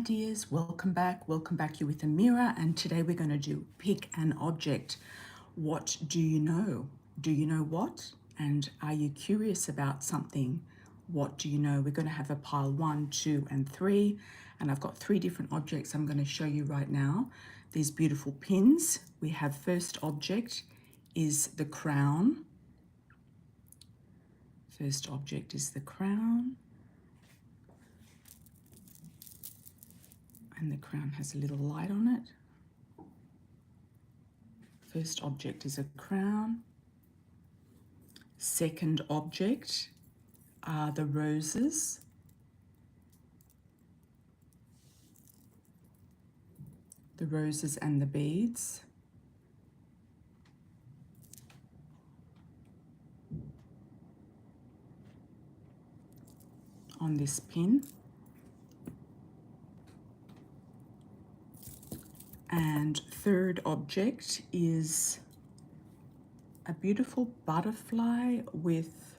dears, welcome back. Welcome back. You're with Amira, and today we're going to do pick an object. What do you know? Do you know what? And are you curious about something? What do you know? We're going to have a pile 1, 2, and 3, and I've got 3 different objects I'm going to show you right now. These beautiful pins. We have first object is the crown. First object is the crown. And the crown has a little light on it. First object is a crown. Second object are the roses. The roses and the beads. On this pin. And third object is a beautiful butterfly with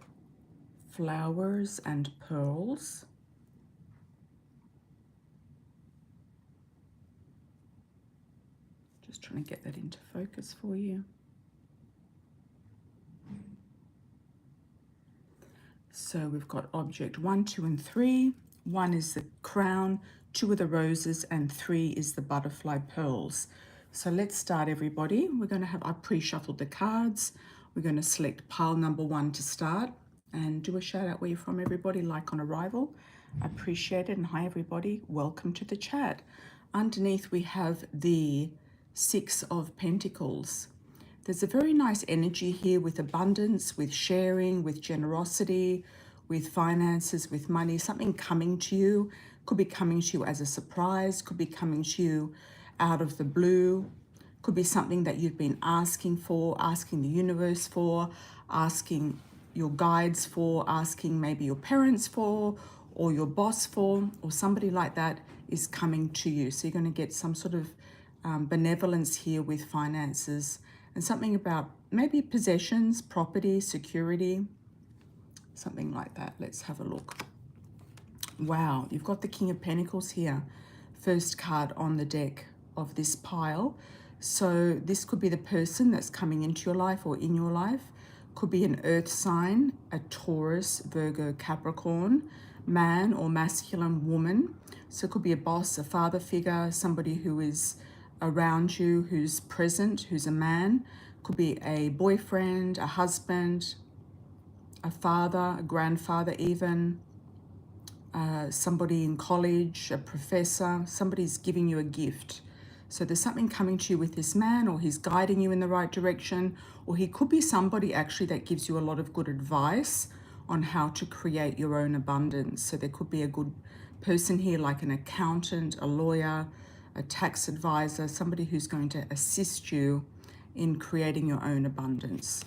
flowers and pearls. Just trying to get that into focus for you. So we've got object 1, 2, and 3. 1 is the crown, 2 are the roses, and 3 is the butterfly pearls. So let's start, everybody. We're going to have, I pre-shuffled the cards. We're going to select pile number 1 to start and do a shout out where you're from, everybody, like on arrival. I appreciate it. And hi, everybody. Welcome to the chat. Underneath, we have the 6 of Pentacles. There's a very nice energy here with abundance, with sharing, with generosity, with finances, with money, something coming to you. Could be coming to you as a surprise, could be coming to you out of the blue, could be something that you've been asking for, asking the universe for, asking your guides for, asking maybe your parents for, or your boss for, or somebody like that is coming to you. So you're going to get some sort of benevolence here with finances, and something about maybe possessions, property, security, something like that. Let's have a look. Wow, you've got the King of Pentacles here, first card on the deck of this pile. So this could be the person that's coming into your life or in your life. Could be an earth sign, a Taurus, Virgo, Capricorn, man or masculine woman. So it could be a boss, a father figure, somebody who is around you, who's present, who's a man. Could be a boyfriend, a husband, a father, a grandfather even, somebody in college, a professor, somebody's giving you a gift. So there's something coming to you with this man, or he's guiding you in the right direction, or he could be somebody actually that gives you a lot of good advice on how to create your own abundance. So there could be a good person here like an accountant, a lawyer, a tax advisor, somebody who's going to assist you in creating your own abundance.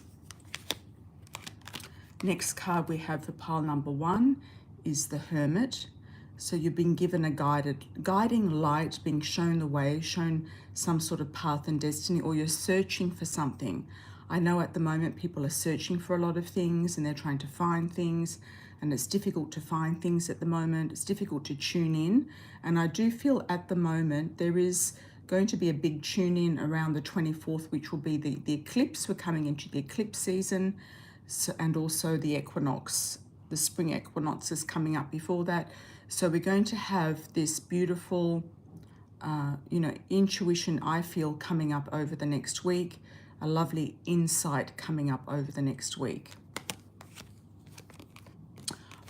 Next card we have for pile number 1 is the Hermit. So you've been given a guiding light, being shown the way, shown some sort of path and destiny, or you're searching for something. I know at the moment people are searching for a lot of things and they're trying to find things, and it's difficult to find things at the moment. It's difficult to tune in. And I do feel at the moment there is going to be a big tune in around the 24th, which will be the eclipse. We're coming into the eclipse season. So, and also the equinox, the spring equinox is coming up before that. So we're going to have this beautiful, intuition, I feel, coming up over the next week. A lovely insight coming up over the next week.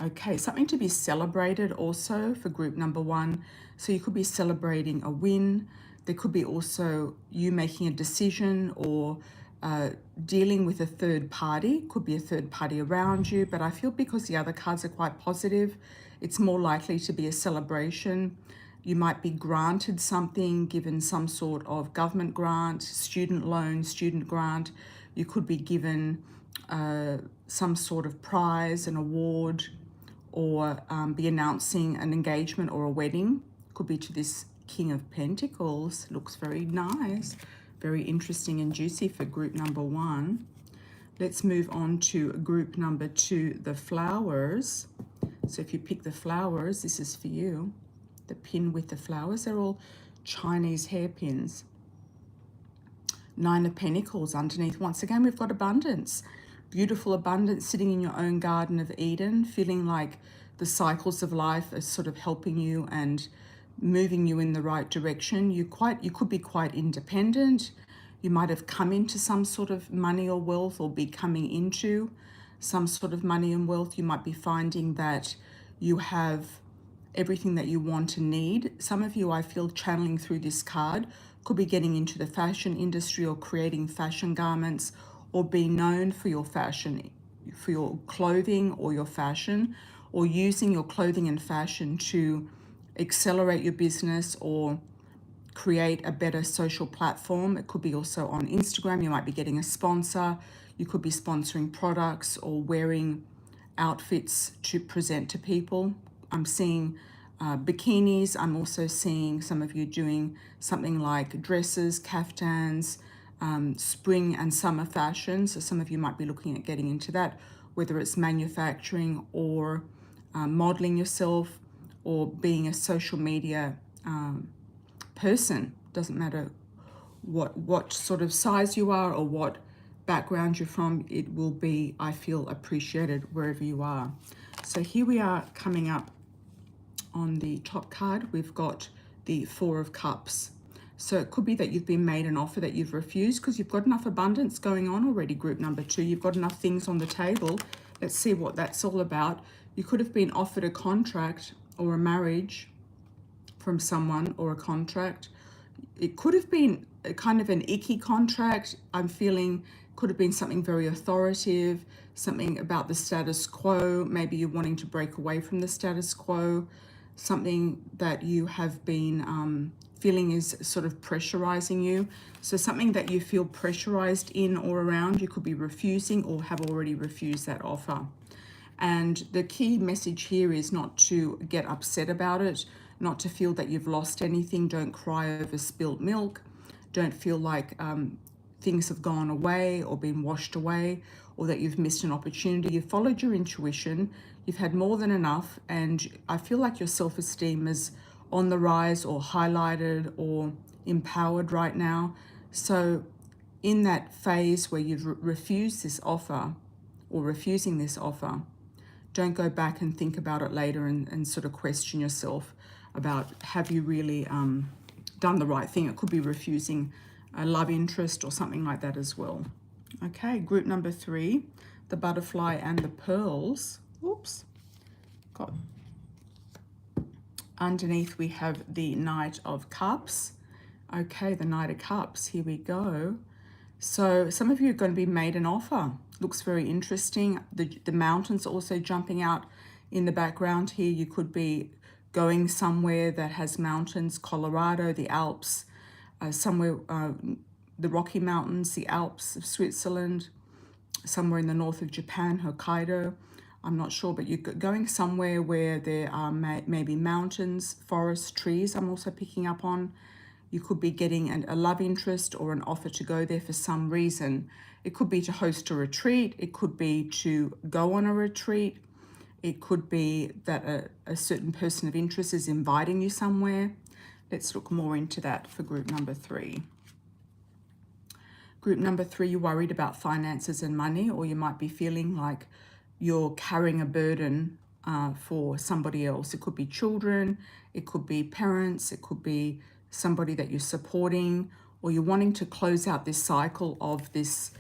Okay, something to be celebrated also for group number 1. So you could be celebrating a win. There could be also you making a decision, or dealing with a third party. Could be a third party around you, but I feel because the other cards are quite positive, it's more likely to be a celebration. You might be granted something, given some sort of government grant, student loan, student grant. You could be given some sort of prize, an award, or be announcing an engagement or a wedding. Could be to this King of Pentacles. Looks very nice. Very interesting and juicy for group number 1. Let's move on to group number 2, the flowers. So if you pick the flowers, this is for you. the pin with the flowers. They're all Chinese hairpins. Nine of Pentacles underneath. Once again, we've got abundance. Beautiful abundance sitting in your own Garden of Eden, feeling like the cycles of life are sort of helping you and moving you in the right direction. You could be quite independent. You might have come into some sort of money or wealth, or be coming into some sort of money and wealth. You might be finding that you have everything that you want and need. Some of you, I feel, channeling through this card, could be getting into the fashion industry or creating fashion garments, or being known for your fashion, for your clothing or your fashion, or using your clothing and fashion to accelerate your business or create a better social platform. It could be also on Instagram. You might be getting a sponsor. You could be sponsoring products or wearing outfits to present to people. I'm seeing bikinis. I'm also seeing some of you doing something like dresses, caftans, spring and summer fashion. So some of you might be looking at getting into that, whether it's manufacturing or modeling yourself, or being a social media person. Doesn't matter what sort of size you are or what background you're from, it will be, I feel, appreciated wherever you are. So here we are coming up on the top card. We've got the Four of Cups. So it could be that you've been made an offer that you've refused because you've got enough abundance going on already, group number 2. You've got enough things on the table. Let's see what that's all about. You could have been offered a contract or a marriage from someone, or a contract. It could have been a kind of an icky contract. I'm feeling could have been something very authoritative, something about the status quo. Maybe you're wanting to break away from the status quo, something that you have been feeling is sort of pressurizing you. So something that you feel pressurized in or around, you could be refusing or have already refused that offer. And the key message here is not to get upset about it, not to feel that you've lost anything. Don't cry over spilt milk. Don't feel like things have gone away or been washed away, or that you've missed an opportunity. You've followed your intuition. You've had more than enough. And I feel like your self-esteem is on the rise, or highlighted, or empowered right now. So in that phase where you've refused this offer, or refusing this offer, don't go back and think about it later and sort of question yourself about, have you really done the right thing? It could be refusing a love interest or something like that as well. Okay, group number 3, the butterfly and the pearls. Oops. Got underneath we have the Knight of Cups. Okay, the Knight of Cups, here we go. So some of you are going to be made an offer. Looks very interesting. The mountains also jumping out in the background here. You could be going somewhere that has mountains, Colorado, the Alps, somewhere, the Rocky Mountains, the Alps of Switzerland, somewhere in the north of Japan, Hokkaido. I'm not sure, but you're going somewhere where there are maybe mountains, forests, trees. I'm also picking up on. You could be getting a love interest or an offer to go there for some reason. It could be to host a retreat. It could be to go on a retreat. It could be that a certain person of interest is inviting you somewhere. Let's look more into that for group number 3. Group number 3, you're worried about finances and money, or you might be feeling like you're carrying a burden for somebody else. It could be children, it could be parents, it could be somebody that you're supporting, or you're wanting to close out this cycle of this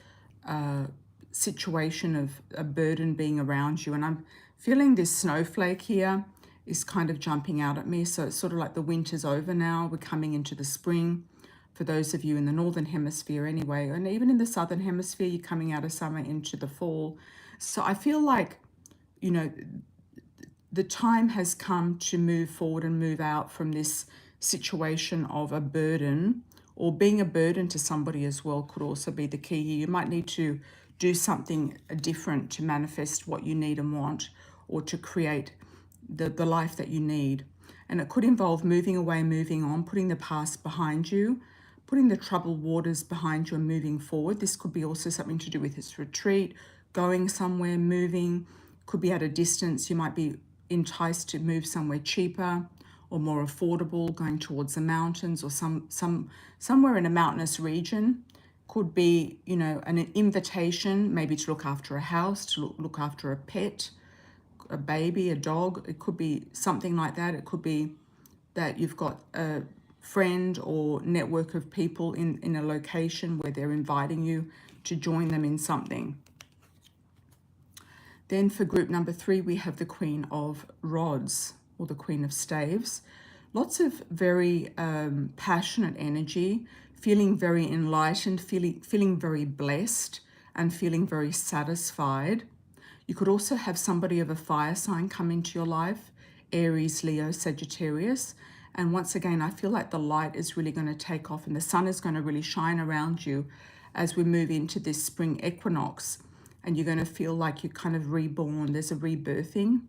situation of a burden being around you. And I'm feeling this snowflake here is kind of jumping out at me. So it's sort of like the winter's over now. We're coming into the spring. For those of you in the northern hemisphere anyway, and even in the southern hemisphere, you're coming out of summer into the fall. So I feel like, you know, the time has come to move forward and move out from this situation of a burden, or being a burden to somebody as well could also be the key here. You might need to do something different to manifest what you need and want, or to create the life that you need. And it could involve moving away, moving on, putting the past behind you, putting the troubled waters behind you and moving forward. This could be also something to do with this retreat, going somewhere, moving, could be at a distance. You might be enticed to move somewhere cheaper, or more affordable, going towards the mountains or somewhere in a mountainous region. Could be, you know, an invitation maybe to look after a house, to look after a pet, a baby, a dog. It could be something like that. It could be that you've got a friend or network of people in a location where they're inviting you to join them in something. Then for group number 3, we have the Queen of Rods or the Queen of Staves. Lots of very passionate energy, feeling very enlightened, feeling very blessed, and feeling very satisfied. You could also have somebody of a fire sign come into your life, Aries, Leo, Sagittarius. And once again, I feel like the light is really going to take off and the sun is going to really shine around you as we move into this spring equinox. And you're going to feel like you're kind of reborn. There's a rebirthing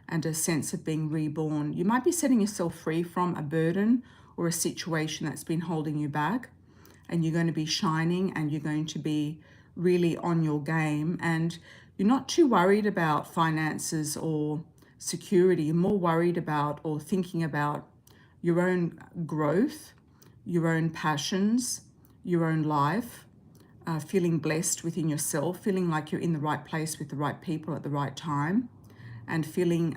and a sense of being reborn. You might be setting yourself free from a burden or a situation that's been holding you back. And you're going to be shining and you're going to be really on your game. And you're not too worried about finances or security. You're more worried about or thinking about your own growth, your own passions, your own life. Feeling blessed within yourself, feeling like you're in the right place with the right people at the right time, and feeling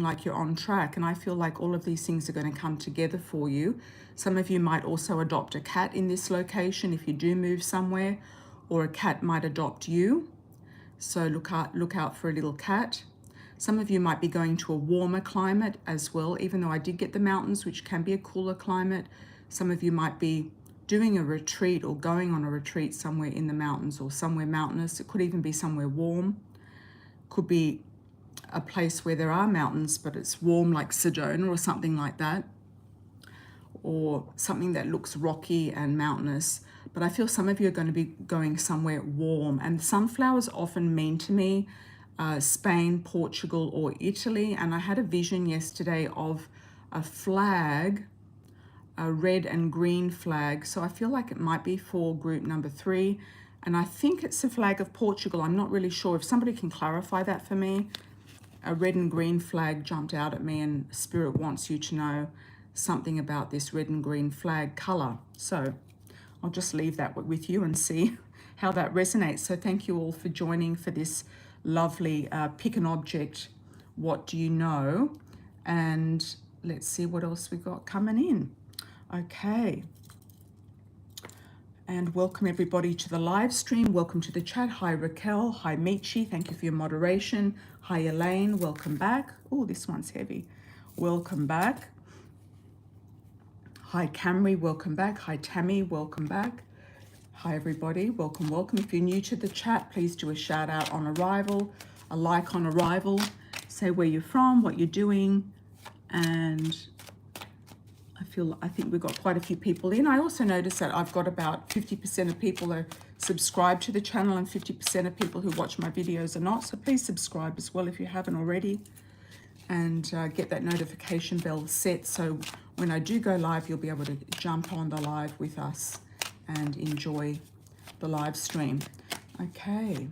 like you're on track. And I feel like all of these things are going to come together for you. Some of you might also adopt a cat in this location if you do move somewhere, or a cat might adopt you. So look out for a little cat. Some of you might be going to a warmer climate as well, even though I did get the mountains, which can be a cooler climate. Some of you might be doing a retreat or going on a retreat somewhere in the mountains or somewhere mountainous. It could even be somewhere warm. Could be a place where there are mountains, but it's warm like Sedona or something like that. Or something that looks rocky and mountainous. But I feel some of you are going to be going somewhere warm. And sunflowers often mean to me Spain, Portugal, or Italy. And I had a vision yesterday of a flag, a red and green flag. So I feel like it might be for group number 3. And I think it's the flag of Portugal. I'm not really sure. If somebody can clarify that for me. A red and green flag jumped out at me, and Spirit wants you to know something about this red and green flag color. So I'll just leave that with you and see how that resonates. So thank you all for joining for this lovely pick an object. What do you know? And let's see what else we got coming in. Okay. And welcome everybody to the live stream. Welcome to the chat. Hi Raquel. Hi Michi. Thank you for your moderation. Hi Elaine. Welcome back. Oh, this one's heavy. Welcome back. Hi Camry. Welcome back. Hi Tammy. Welcome back. Hi everybody. Welcome, welcome. If you're new to the chat, please do a shout out on arrival, a like on arrival. Say where you're from, what you're doing, and I think we've got quite a few people in. I also noticed that I've got about 50% of people are subscribed to the channel and 50% of people who watch my videos are not. So please subscribe as well if you haven't already, and get that notification bell set so when I do go live, you'll be able to jump on the live with us and enjoy the live stream. Okay,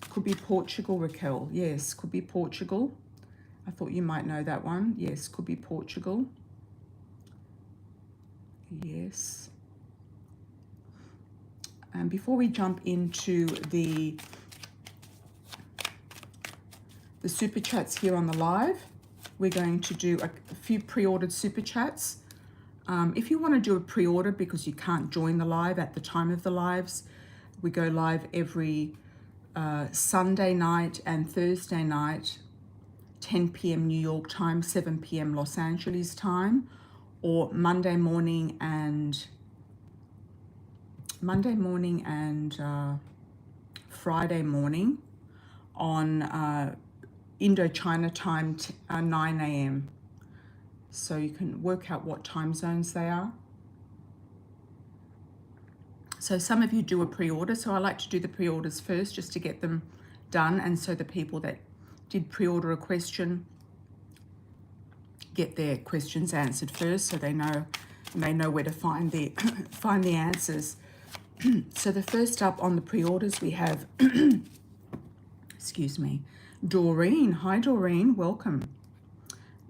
could be Portugal, Raquel. Yes, could be Portugal. I thought you might know that one. Yes, could be Portugal. Yes. And before we jump into the super chats here on the live, we're going to do a few pre-ordered super chats. If you want to do a pre-order because you can't join the live at the time of the lives, we go live every Sunday night and Thursday night, 10 p.m. New York time, 7 p.m. Los Angeles time, or Monday morning and Friday morning on Indochina Time, 9 a.m. So you can work out what time zones they are. So some of you do a pre-order, so I like to do the pre-orders first just to get them done, and so the people that did pre-order a question get their questions answered first, so they know where to find the find the answers. So the first up on the pre-orders we have excuse me, Doreen. Hi Doreen, welcome.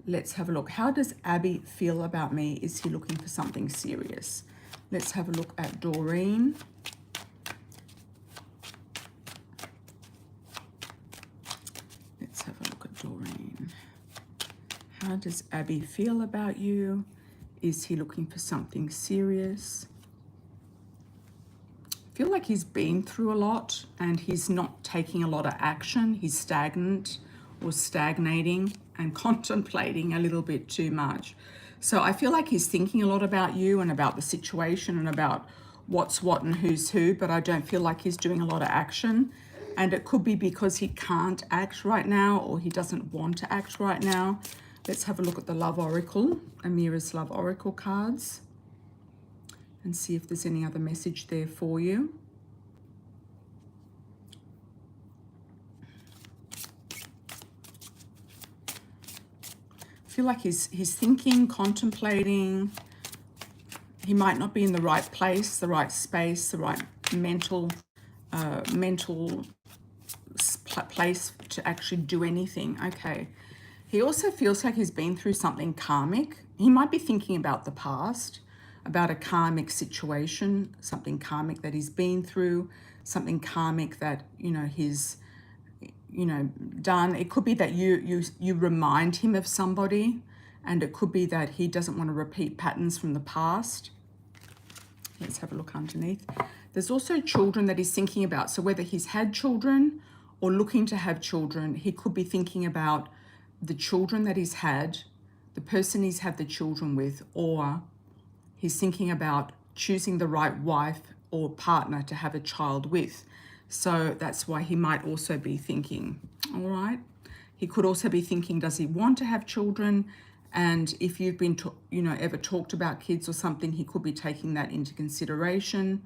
Let's have a look. How does Abby feel about me? Is he looking for something serious? Let's have a look at Doreen. Let's have a look at Doreen. How does Abby feel about you? Is he looking for something serious? I feel like he's been through a lot and he's not taking a lot of action. He's stagnant or stagnating and contemplating a little bit too much. So I feel like he's thinking a lot about you and about the situation and about what's what and who's who, but I don't feel like he's doing a lot of action. And it could be because he can't act right now or he doesn't want to act right now. Let's have a look at the Love Oracle, Amira's Love Oracle cards, and see if there's any other message there for you. I feel like he's thinking, contemplating. He might not be in the right place, the right space, the right mental place to actually do anything. Okay. He also feels like he's been through something karmic. He might be thinking about the past, about a karmic situation, something karmic that he's been through, something karmic that, he's, done. It could be that you remind him of somebody, and it could be that he doesn't want to repeat patterns from the past. Let's have a look underneath. There's also children that he's thinking about. So whether he's had children or looking to have children, he could be thinking about the children that he's had, the person he's had the children with, or he's thinking about choosing the right wife or partner to have a child with. So that's why he might also be thinking, all right. He could also be thinking, does he want to have children? And if you've been, ever talked about kids or something, he could be taking that into consideration.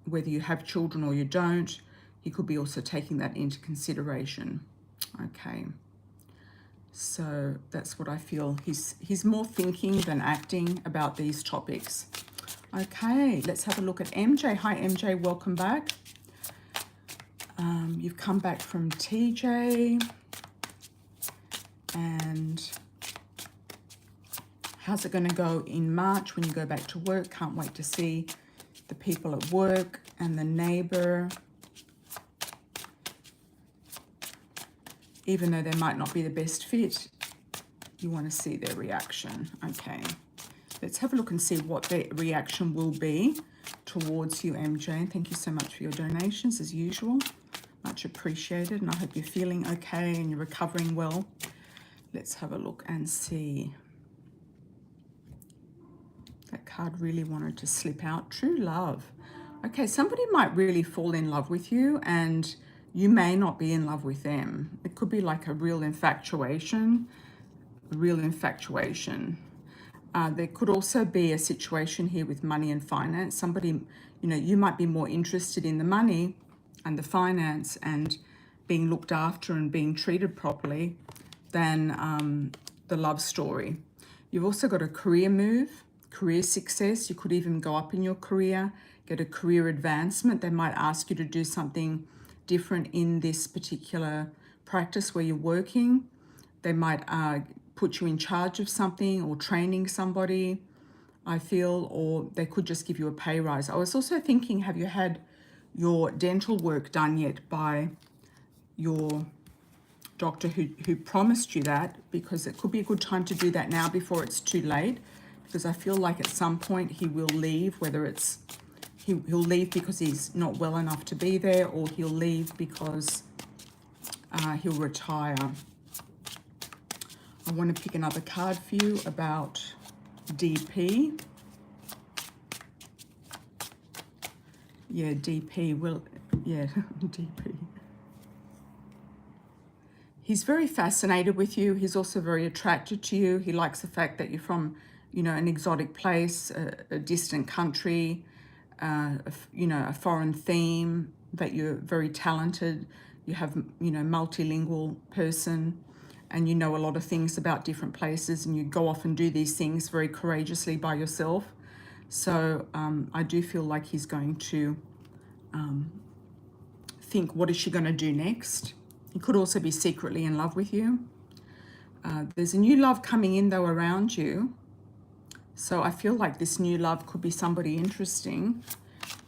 Whether you have children or you don't, he could be also taking that into consideration. Okay. So that's what I feel. He's more thinking than acting about these topics. Okay, let's have a look at MJ. Hi, MJ. Welcome back. You've come back from TJ. And how's it going to go in March when you go back to work? Can't wait to see the people at work and the neighbor. Even though they might not be the best fit, you want to see their reaction. Okay, let's have a look and see what their reaction will be towards you, MJ. And thank you so much for your donations, as usual. Much appreciated, and I hope you're feeling okay and you're recovering well. Let's have a look and see. That card really wanted to slip out. True love. Okay, somebody might really fall in love with you and you may not be in love with them. It could be like a real infatuation, There could also be a situation here with money and finance. Somebody, you might be more interested in the money and the finance and being looked after and being treated properly than the love story. You've also got a career move, career success. You could even go up in your career, get a career advancement. They might ask you to do something different in this particular practice where you're working. They might put you in charge of something or training somebody, I feel, or they could just give you a pay rise. I was also thinking, have you had your dental work done yet by your doctor who promised you that? Because it could be a good time to do that now before it's too late, because I feel like at some point he will leave, whether it's he'll leave because he's not well enough to be there, or he'll leave because he'll retire. I want to pick another card for you about DP. Yeah, DP will, yeah, DP. He's very fascinated with you. He's also very attracted to you. He likes the fact that you're from, an exotic place, a distant country, a foreign theme, that you're very talented. You have, multilingual person, and you know a lot of things about different places, and you go off and do these things very courageously by yourself. So I do feel like he's going to think, what is she going to do next? He could also be secretly in love with you. There's a new love coming in though around you. So I feel like this new love could be somebody interesting.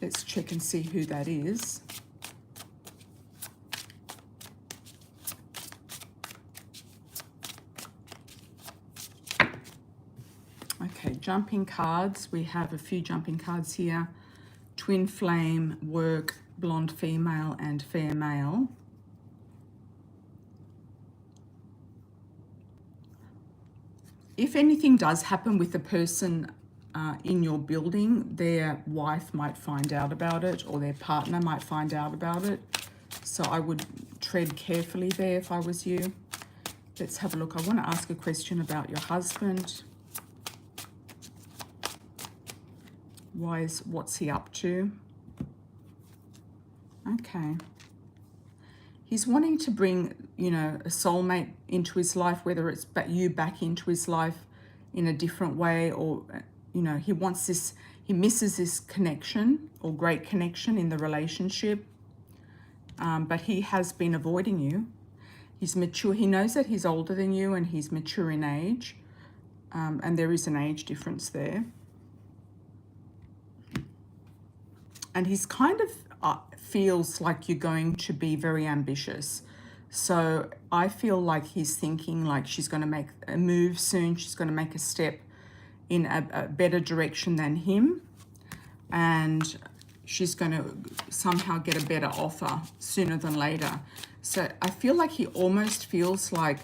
Let's check and see who that is. Okay, jumping cards. We have a few jumping cards here. Twin flame, work, blonde female, and fair male. If anything does happen with the person in your building, their wife might find out about it, or their partner might find out about it. So I would tread carefully there if I was you. Let's have a look. I want to ask a question about your husband. What's he up to? Okay. He's wanting to bring, you know, a soulmate into his life, whether it's you back into his life in a different way, or, you know, he wants this, he misses this connection or great connection in the relationship. But he has been avoiding you. He's mature. He knows that he's older than you and he's mature in age. And there is an age difference there. And he's kind of feels like you're going to be very ambitious. So I feel like he's thinking like she's going to make a move soon. She's going to make a step in a better direction than him. And she's going to somehow get a better offer sooner than later. So I feel like he almost feels like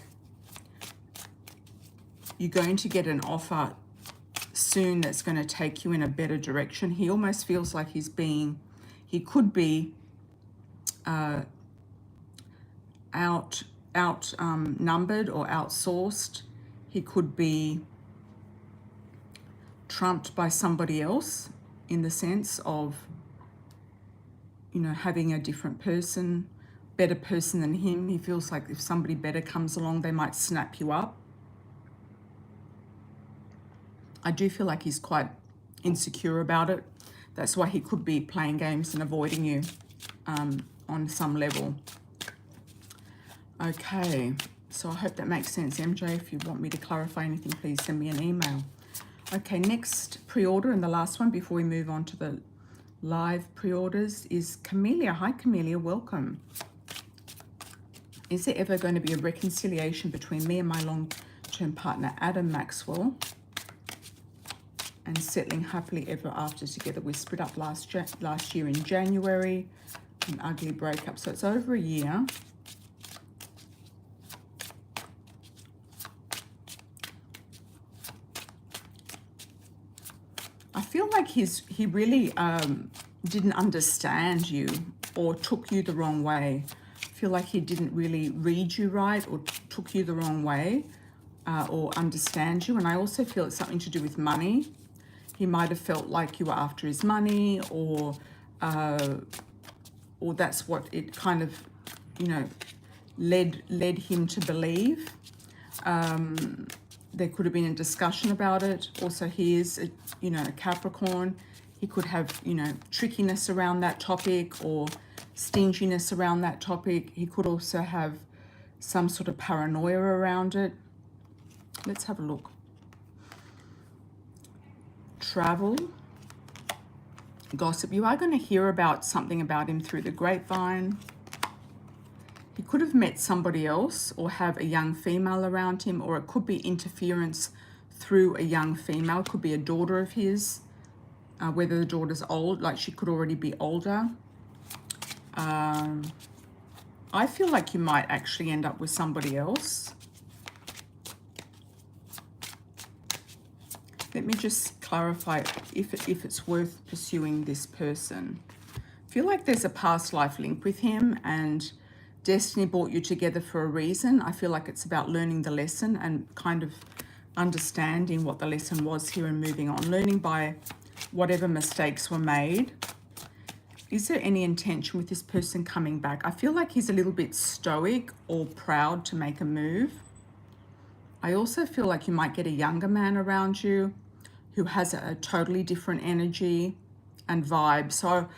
you're going to get an offer soon that's going to take you in a better direction. He almost feels like he could be outnumbered or outsourced. He could be trumped by somebody else in the sense of, you know, having a different person, better person than him. He feels like if somebody better comes along, they might snap you up. I do feel like he's quite insecure about it. That's why he could be playing games and avoiding you on some level. Okay, so I hope that makes sense, MJ. If you want me to clarify anything, please send me an email. Okay, next pre-order and the last one before we move on to the live pre-orders is Camellia. Hi, Camellia, welcome. Is there ever going to be a reconciliation between me and my long-term partner, Adam Maxwell, and settling happily ever after together? We split up last year in January, an ugly breakup. So it's over a year. I feel like he really didn't understand you or took you the wrong way. I feel like he didn't really read you right or took you the wrong way or understand you. And I also feel it's something to do with money. He might have felt like you were after his money, or that's what it kind of, you know, led him to believe. There could have been a discussion about it. Also, he is, you know, a Capricorn. He could have, you know, trickiness around that topic or stinginess around that topic. He could also have some sort of paranoia around it. Let's have a look. Travel, gossip. You are going to hear about something about him through the grapevine. He could have met somebody else or have a young female around him, or it could be interference through a young female. It could be a daughter of his, whether the daughter's old, like she could already be older. I feel like you might actually end up with somebody else. Let me just clarify if it's worth pursuing this person. I feel like there's a past life link with him, and destiny brought you together for a reason. I feel like it's about learning the lesson and kind of understanding what the lesson was here and moving on, learning by whatever mistakes were made. Is there any intention with this person coming back? I feel like he's a little bit stoic or proud to make a move. I also feel like you might get a younger man around you who has a totally different energy and vibe. So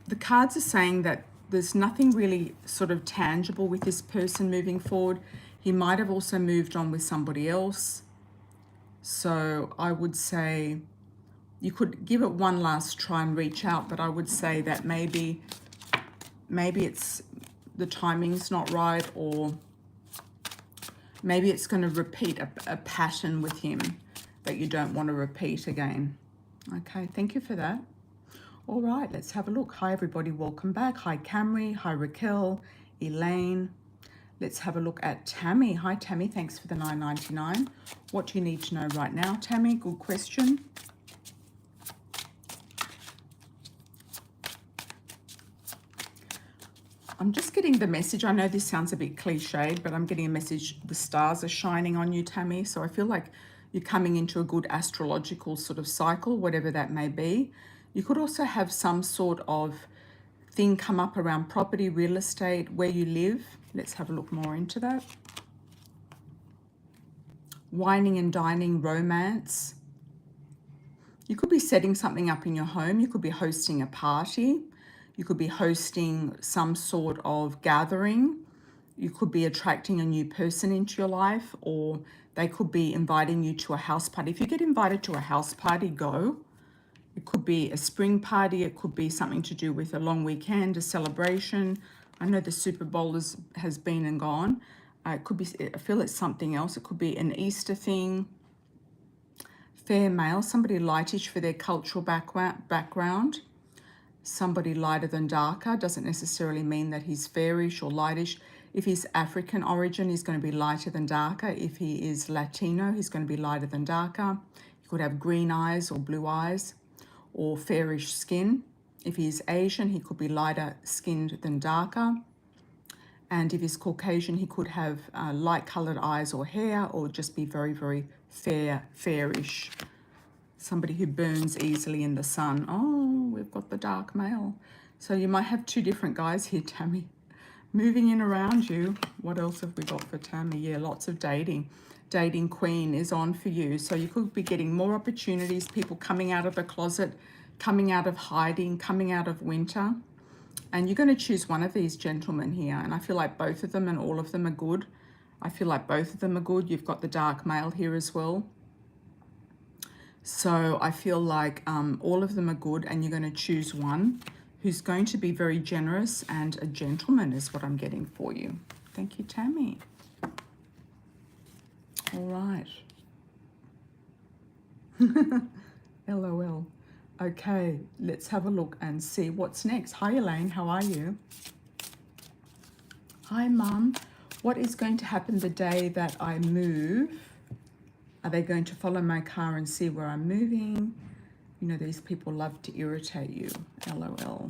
the cards are saying that there's nothing really sort of tangible with this person moving forward. He might have also moved on with somebody else. So I would say you could give it one last try and reach out, but I would say that maybe it's the timing's not right, or maybe it's going to repeat a pattern with him that you don't want to repeat again. Okay, thank you for that. All right, let's have a look. Hi, everybody. Welcome back. Hi, Camry. Hi, Raquel. Elaine. Let's have a look at Tammy. Hi, Tammy. Thanks for the $9.99. What do you need to know right now, Tammy? Good question. I'm just getting the message. I know this sounds a bit cliched, but I'm getting a message. The stars are shining on you, Tammy. So I feel like you're coming into a good astrological sort of cycle, whatever that may be. You could also have some sort of thing come up around property, real estate, where you live. Let's have a look more into that. Wining and dining, romance. You could be setting something up in your home. You could be hosting a party. You could be hosting some sort of gathering. You could be attracting a new person into your life, or they could be inviting you to a house party. If you get invited to a house party, go. It could be a spring party. It could be something to do with a long weekend, a celebration. I know the Super Bowl has been and gone. It could be, I feel it's something else. It could be an Easter thing. Fair male, somebody lightish for their cultural background. Somebody lighter than darker doesn't necessarily mean that he's fairish or lightish. If he's African origin, he's going to be lighter than darker. If he is Latino, he's going to be lighter than darker. He could have green eyes or blue eyes, or fairish skin. If he's Asian, he could be lighter skinned than darker. And if he's Caucasian, he could have light colored eyes or hair, or just be very, very fairish. Somebody who burns easily in the sun. Oh, we've got the dark male. So you might have two different guys here, Tammy, moving in around you. What else have we got for Tammy? Yeah, lots of dating. Dating queen is on for you. So you could be getting more opportunities, people coming out of the closet, coming out of hiding, coming out of winter. And you're going to choose one of these gentlemen here. And I feel like both of them and all of them are good. I feel like both of them are good. You've got the dark male here as well. So I feel like all of them are good, and you're going to choose one who's going to be very generous and a gentleman is what I'm getting for you. Thank you, Tammy. All right. LOL. Okay, let's have a look and see what's next. Hi, Elaine. How are you? Hi, Mum. What is going to happen the day that I move? Are they going to follow my car and see where I'm moving? You know, these people love to irritate you. LOL.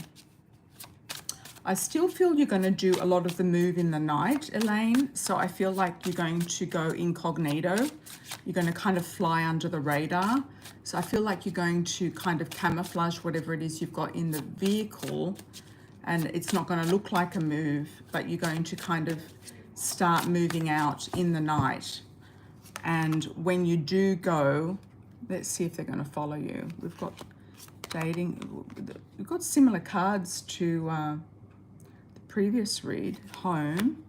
I still feel you're going to do a lot of the move in the night, Elaine. So I feel like you're going to go incognito. You're going to kind of fly under the radar. So I feel like you're going to kind of camouflage whatever it is you've got in the vehicle. And it's not going to look like a move, but you're going to kind of start moving out in the night. And when you do go, let's see if they're going to follow you. We've got dating. We've got similar cards to the previous read. Home.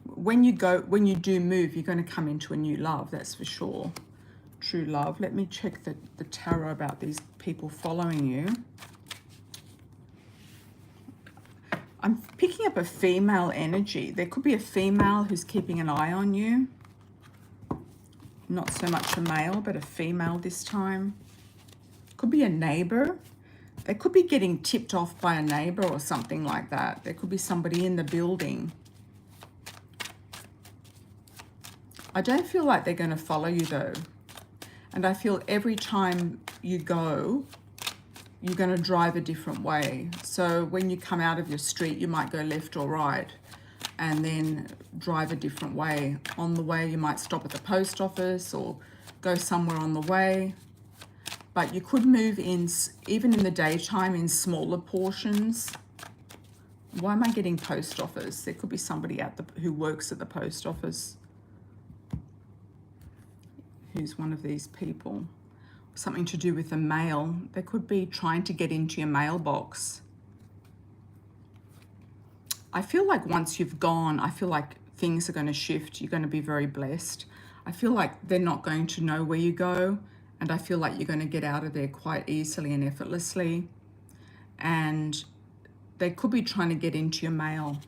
When you do move, you're going to come into a new love. That's for sure. True love. Let me check the tarot about these people following you. I'm picking up a female energy. There could be a female who's keeping an eye on you. Not so much a male, but a female this time. Could be a neighbor. They could be getting tipped off by a neighbor or something like that. There could be somebody in the building. I don't feel like they're going to follow you though. And I feel every time you go, you're going to drive a different way. So when you come out of your street, you might go left or right, and then drive a different way. On the way, you might stop at the post office or go somewhere on the way. But you could move in, even in the daytime, in smaller portions. Why am I getting post office? There could be somebody who works at the post office, who's one of these people. Something to do with the mail. They could be trying to get into your mailbox. I feel like once you've gone, I feel like things are going to shift. You're going to be very blessed. I feel like they're not going to know where you go. And I feel like you're going to get out of there quite easily and effortlessly. And they could be trying to get into your mail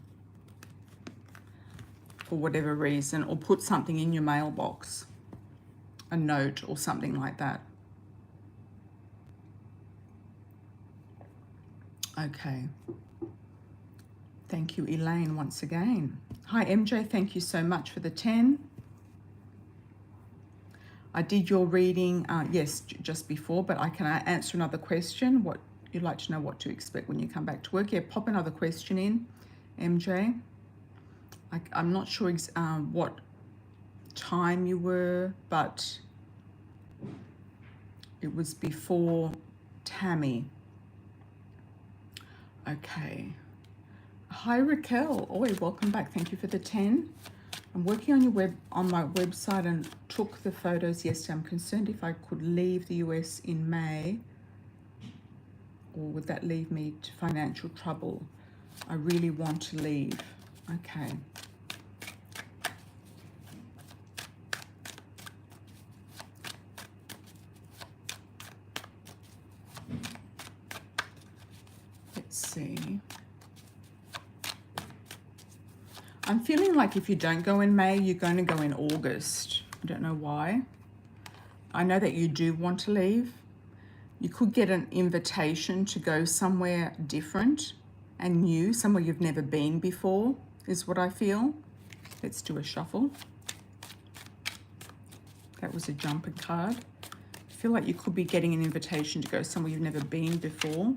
for whatever reason, or put something in your mailbox, a note or something like that. Okay. Thank you, Elaine, once again. Hi, MJ. Thank you so much for the 10. I did your reading, yes, just before, but I can answer another question. What you'd like to know what to expect when you come back to work. Yeah, pop another question in, MJ. I'm not sure what time you were, but it was before Tammy. Okay. Hi, Raquel. Oh, welcome back. Thank you for the 10. I'm working on my website and took the photos yesterday. I'm concerned if I could leave the US in May, or would that leave me to financial trouble? I really want to leave. Okay. Let's see. I'm feeling like if you don't go in May, you're going to go in August. I don't know why. I know that you do want to leave. You could get an invitation to go somewhere different and new, somewhere you've never been before, is what I feel. Let's do a shuffle. That was a jumper card. I feel like you could be getting an invitation to go somewhere you've never been before.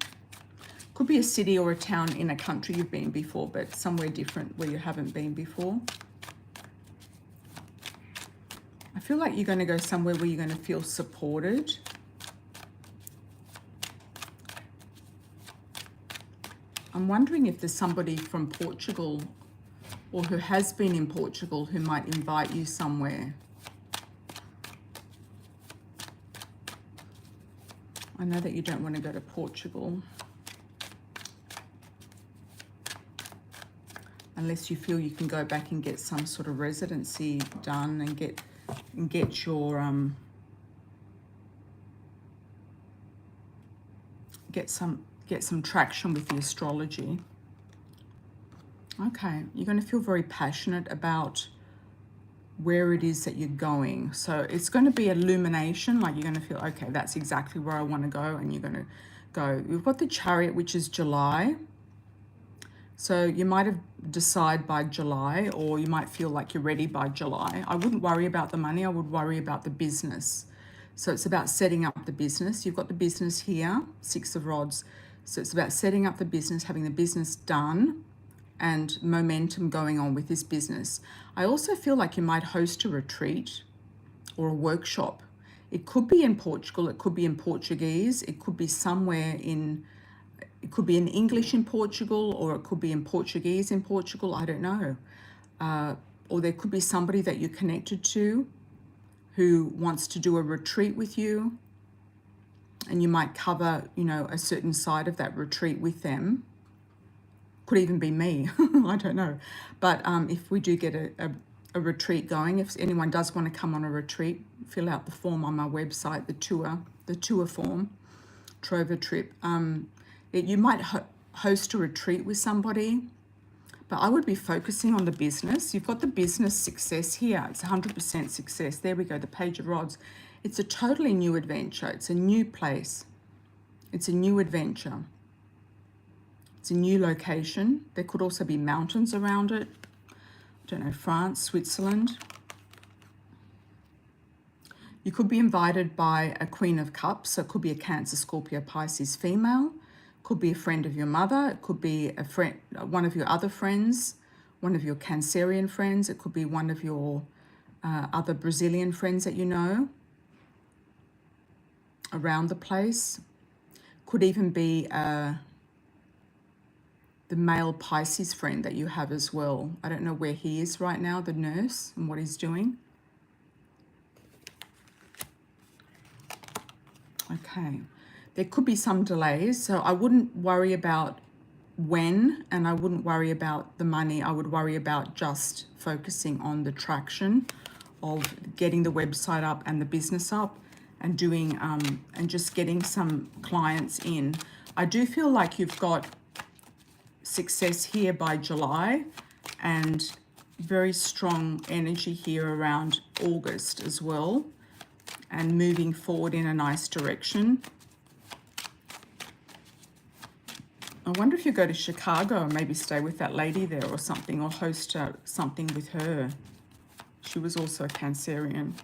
Could be a city or a town in a country you've been before, but somewhere different where you haven't been before. I feel like you're going to go somewhere where you're going to feel supported. I'm wondering if there's somebody from Portugal or who has been in Portugal who might invite you somewhere. I know that you don't want to go to Portugal unless you feel you can go back and get some sort of residency done and get your get some traction with the astrology. Okay, you're going to feel very passionate about where it is that you're going. So it's going to be illumination, like you're going to feel, okay, that's exactly where I want to go, and you're going to go. We've got the Chariot, which is July. So you might have decided by July, or you might feel like you're ready by July. I wouldn't worry about the money, I would worry about the business. So it's about setting up the business. You've got the business here, 6 of Rods. So it's about setting up the business, having the business done, and momentum going on with this business. I also feel like you might host a retreat or a workshop. It could be in Portugal, it could be in Portuguese, it could be somewhere in, it could be in English in Portugal, or it could be in Portuguese in Portugal, I don't know. Or there could be somebody that you're connected to who wants to do a retreat with you, and you might cover, you know, a certain side of that retreat with them. Could even be me, I don't know. But if we do get a retreat going, if anyone does want to come on a retreat, fill out the form on my website, the tour form, Trova trip. You might host a retreat with somebody, but I would be focusing on the business. You've got the business success here. It's 100% success. There we go, the Page of Rods. It's a totally new adventure. It's a new place. It's a new adventure. It's a new location. There could also be mountains around it. I don't know, France, Switzerland. You could be invited by a Queen of Cups. So it could be a Cancer, Scorpio, Pisces female. Could be a friend of your mother. It could be a friend, one of your other friends, one of your Cancerian friends. It could be one of your other Brazilian friends that you know around the place. Could even be the male Pisces friend that you have as well. I don't know where he is right now, the nurse, and what he's doing. Okay. There could be some delays, so I wouldn't worry about when, and I wouldn't worry about the money. I would worry about just focusing on the traction of getting the website up and the business up, and doing and just getting some clients in. I do feel like you've got success here by July, and very strong energy here around August as well, and moving forward in a nice direction. I wonder if you go to Chicago and maybe stay with that lady there or something, or host something with her. She was also a Cancerian.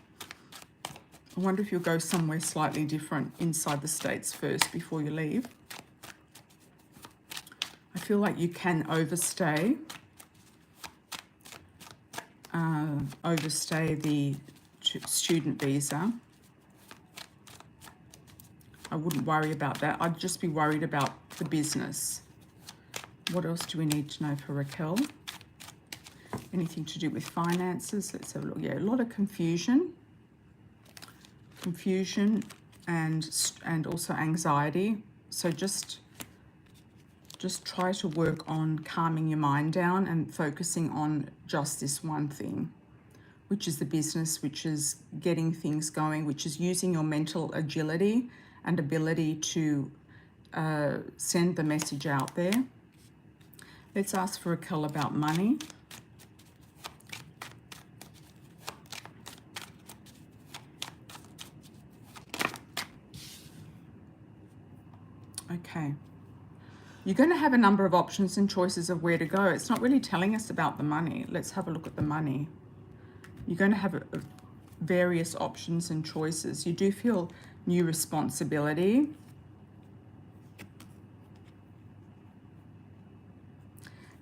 I wonder if you'll go somewhere slightly different inside the States first before you leave. I feel like you can overstay the student visa. I wouldn't worry about that. I'd just be worried about the business. What else do we need to know for Raquel? Anything to do with finances? Let's have a look. Yeah, a lot of confusion. And also anxiety. So just try to work on calming your mind down and focusing on just this one thing, which is the business, which is getting things going, which is using your mental agility and ability to send the message out there. Let's ask for Raquel about money. Okay. You're going to have a number of options and choices of where to go. It's not really telling us about the money. Let's have a look at the money. You're going to have various options and choices. You do feel new responsibility.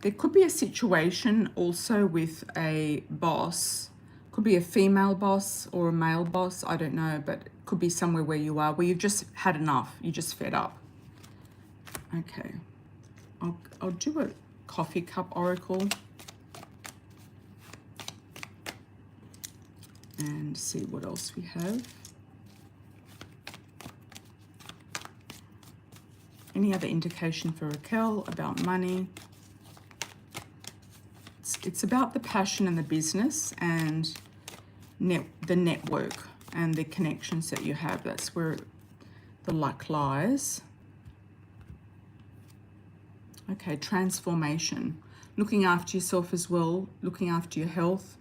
There could be a situation also with a boss. Could be a female boss or a male boss. I don't know, but it could be somewhere where you are, where you've just had enough. You're just fed up. Okay. I'll do a coffee cup oracle and see what else we have. Any other indication for Raquel about money? It's about the passion and the business and the network and the connections that you have. That's where the luck lies. Okay, transformation. Looking after yourself as well, looking after your health,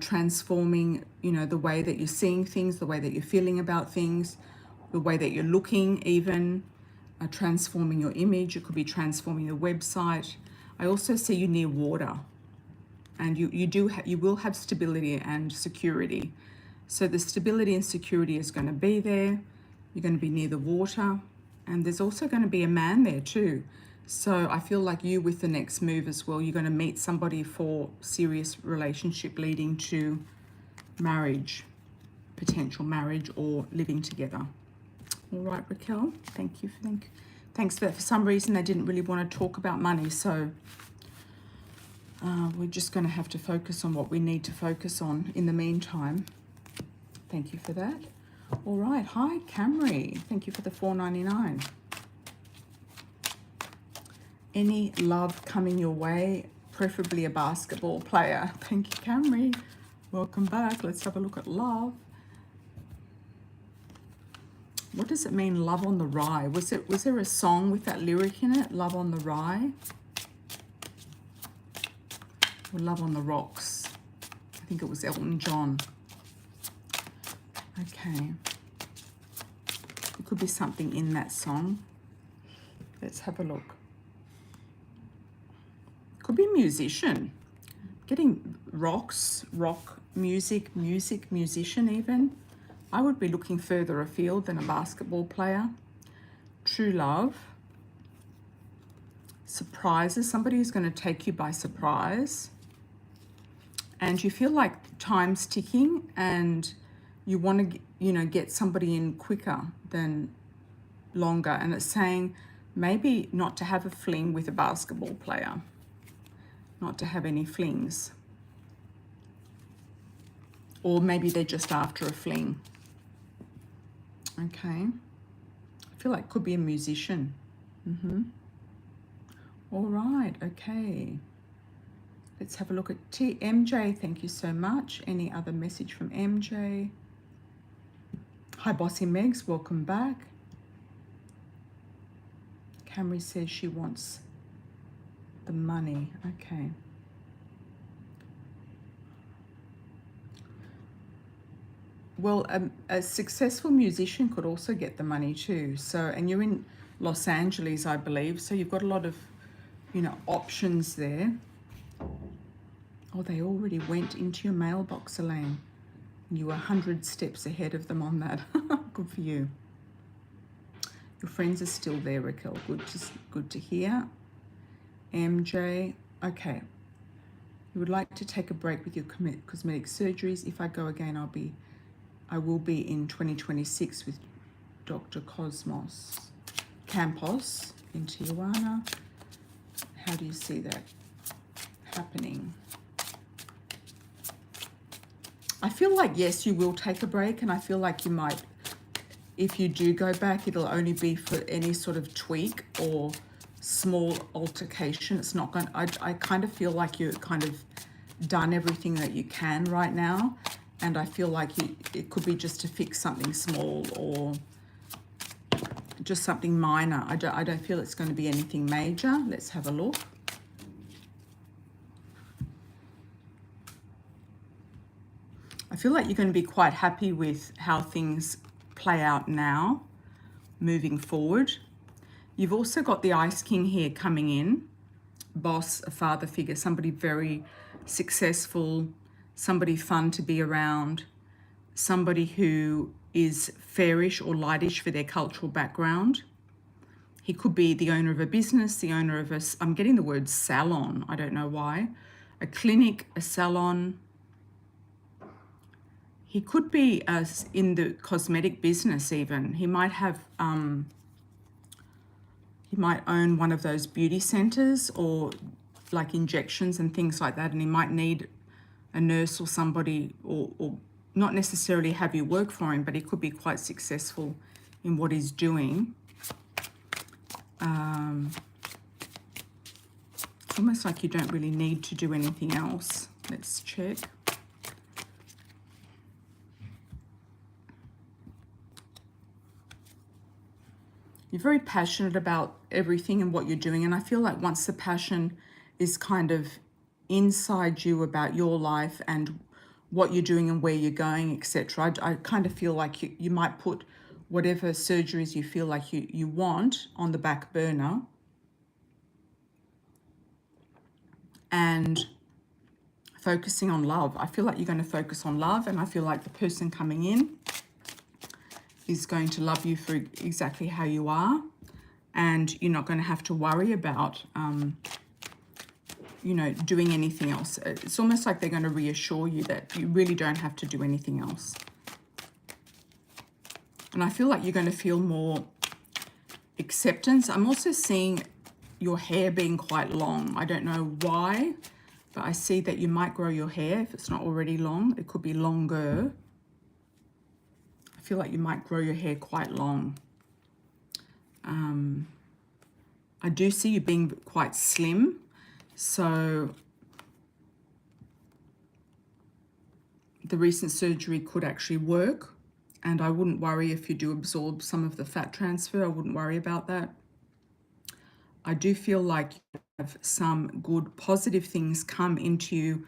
transforming, the way that you're seeing things, the way that you're feeling about things, the way that you're looking even, transforming your image. It could be transforming your website. I also see you near water, and you will have stability and security. So the stability and security is going to be there. You're going to be near the water, and there's also going to be a man there too. So I feel like you, with the next move as well, you're going to meet somebody for serious relationship leading to marriage, potential marriage, or living together. All right, Raquel, thank you. Thanks for that. For some reason, they didn't really want to talk about money, so we're just going to have to focus on what we need to focus on in the meantime. Thank you for that. All right, hi, Camry. Thank you for the $4.99. Any love coming your way, preferably a basketball player. Thank you, Camry. Welcome back. Let's have a look at love. What does it mean, love on the rye? Was there a song with that lyric in it, love on the rye? Or love on the rocks? I think it was Elton John. Okay. It could be something in that song. Let's have a look. Could be a musician. Getting rock music, musician even. I would be looking further afield than a basketball player. True love. Surprises. Somebody who's going to take you by surprise. And you feel like time's ticking and you want to, get somebody in quicker than longer. And it's saying maybe not to have a fling with a basketball player. Not to have any flings. Or maybe they're just after a fling. Okay. I feel like it could be a musician. All right, okay. Let's have a look at MJ. Thank you so much. Any other message from MJ? Hi, Bossy Megs. Welcome back. Camry says she wants the money. Okay. Well, a successful musician could also get the money too. So, and you're in Los Angeles, I believe. So you've got a lot of, options there. Oh, they already went into your mailbox, Elaine. You were 100 steps ahead of them on that. Good for you. Your friends are still there, Raquel. Good to hear. MJ, okay. You would like to take a break with your cosmetic surgeries. If I go again, I will be in 2026 with Dr. Cosmos Campos in Tijuana. How do you see that happening? I feel like, yes, you will take a break, and I feel like you might, if you do go back, it'll only be for any sort of tweak or small altercation. It's not going, I kind of feel like you're kind of done everything that you can right now. And I feel like it could be just to fix something small or just something minor. I don't feel it's going to be anything major. Let's have a look. I feel like you're going to be quite happy with how things play out now, moving forward. You've also got the Ice King here coming in. Boss, a father figure, somebody very successful, somebody fun to be around, somebody who is fairish or lightish for their cultural background. He could be the owner of a business, the owner of I'm getting the word salon, I don't know why. A clinic, a salon. He could be in the cosmetic business even. He might have, he might own one of those beauty centers or like injections and things like that, and he might need a nurse or somebody, or not necessarily have you work for him, but he could be quite successful in what he's doing. Almost like you don't really need to do anything else. Let's check. You're very passionate about everything and what you're doing, and I feel like once the passion is kind of inside you about your life and what you're doing and where you're going, etc., I kind of feel like you might put whatever surgeries you feel like you want on the back burner and focusing on love. I feel like you're going to focus on love, and I feel like the person coming in is going to love you for exactly how you are, and you're not going to have to worry about doing anything else. It's almost like they're going to reassure you that you really don't have to do anything else. And I feel like you're going to feel more acceptance. I'm also seeing your hair being quite long. I don't know why, but I see that you might grow your hair if it's not already long. It could be longer. I feel like you might grow your hair quite long. I do see you being quite slim. So the recent surgery could actually work, and I wouldn't worry if you do absorb some of the fat transfer. I wouldn't worry about that. I do feel like you have some good positive things come into you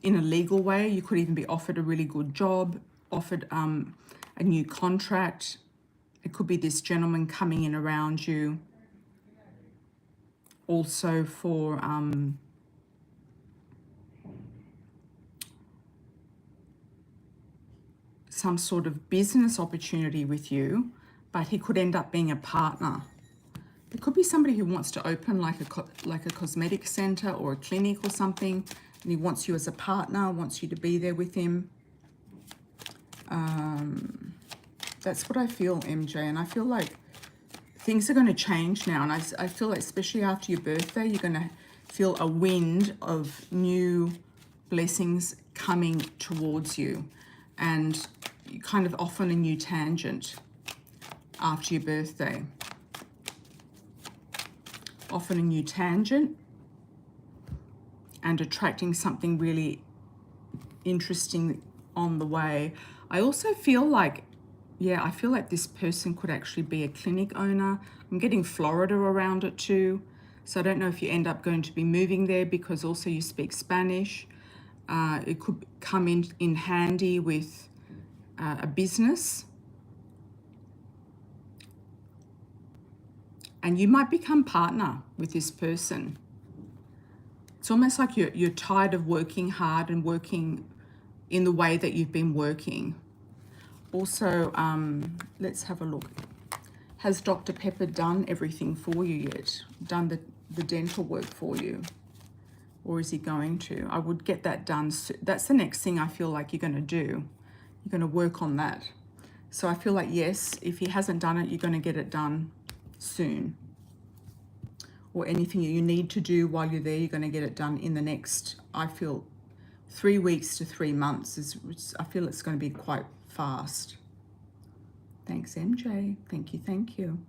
in a legal way. You could even be offered a really good job, offered a new contract. It could be this gentleman coming in around you. Also for some sort of business opportunity with you, but he could end up being a partner. It could be somebody who wants to open like a cosmetic center or a clinic or something, and he wants you as a partner, wants you to be there with him. That's what I feel, MJ, and I feel like things are going to change now, and I feel like especially after your birthday, you're going to feel a wind of new blessings coming towards you, and you're kind of off on a new tangent after your birthday. off on a new tangent and attracting something really interesting on the way. I also feel like, yeah, I feel like this person could actually be a clinic owner. I'm getting Florida around it too. So I don't know if you end up going to be moving there because also you speak Spanish. It could come in handy with a business. And you might become partner with this person. It's almost like you're tired of working hard and working in the way that you've been working. Also, let's have a look. Has Dr. Pepper done everything for you yet? Done the dental work for you? Or is he going to? I would get that done. That's the next thing I feel like you're going to do. You're going to work on that. So I feel like, yes, if he hasn't done it, you're going to get it done soon. Or anything you need to do while you're there, you're going to get it done in the next, I feel, 3 weeks to 3 months. I feel it's going to be quite fast. Thanks, MJ. Thank you, thank you.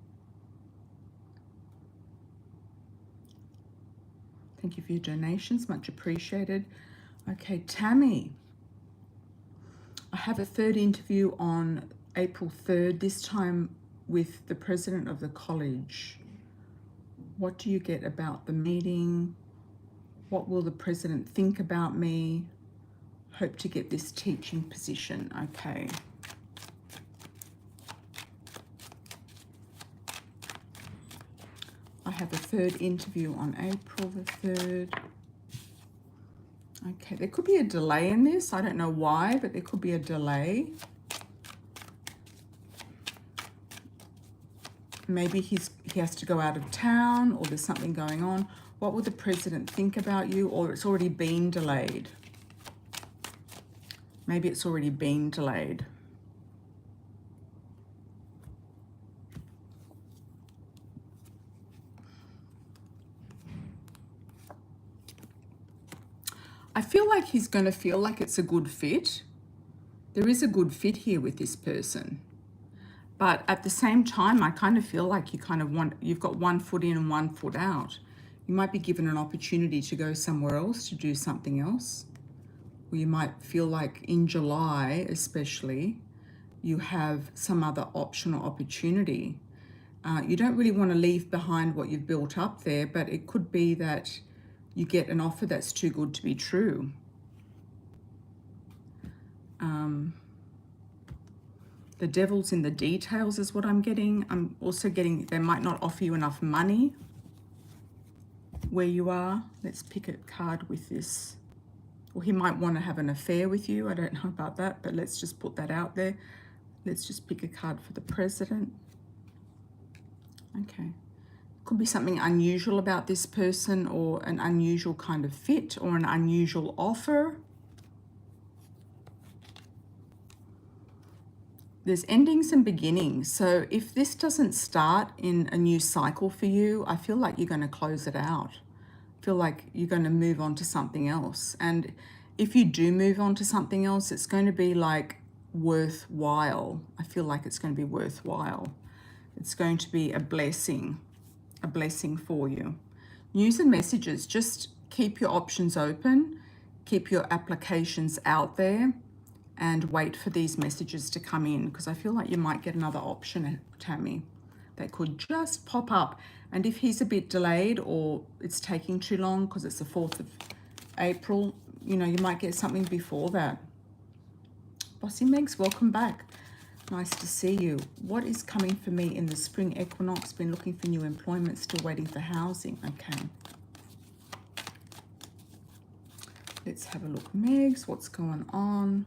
Thank you for your donations, much appreciated. Okay, Tammy. I have a third interview on April 3rd, this time with the president of the college. What do you get about the meeting? What will the president think about me? Hope to get this teaching position. Okay. I have a third interview on April the 3rd. Okay, there could be a delay in this. I don't know why, but there could be a delay. Maybe he has to go out of town, or there's something going on. What will the president think about you? Or it's already been delayed. Maybe it's already been delayed. I feel like he's going to feel like it's a good fit. There is a good fit here with this person. But at the same time, I kind of feel like you've got 1 foot in and 1 foot out. You might be given an opportunity to go somewhere else, to do something else. Or you might feel like in July, especially, you have some other optional opportunity. You don't really want to leave behind what you've built up there, but it could be that you get an offer that's too good to be true. The devil's in the details is what I'm getting. I'm also getting they might not offer you enough money where you are. Let's pick a card with this. Or he might want to have an affair with you. I don't know about that, but let's just put that out there. Let's just pick a card for the president. Okay. Could be something unusual about this person, or an unusual kind of fit, or an unusual offer. There's endings and beginnings. So if this doesn't start in a new cycle for you, I feel like you're going to close it out. I feel like you're going to move on to something else. And if you do move on to something else, it's going to be like worthwhile. I feel like it's going to be worthwhile. It's going to be a blessing for you. News and messages, just keep your options open, keep your applications out there, and wait for these messages to come in, because I feel like you might get another option, Tammy, that could just pop up. And if he's a bit delayed, or it's taking too long because it's the 4th of April, you know, you might get something before that. Bossy Megs, welcome back. Nice to see you. What is coming for me in the spring equinox? Been looking for new employment, still waiting for housing. Okay. Let's have a look. Megs, what's going on?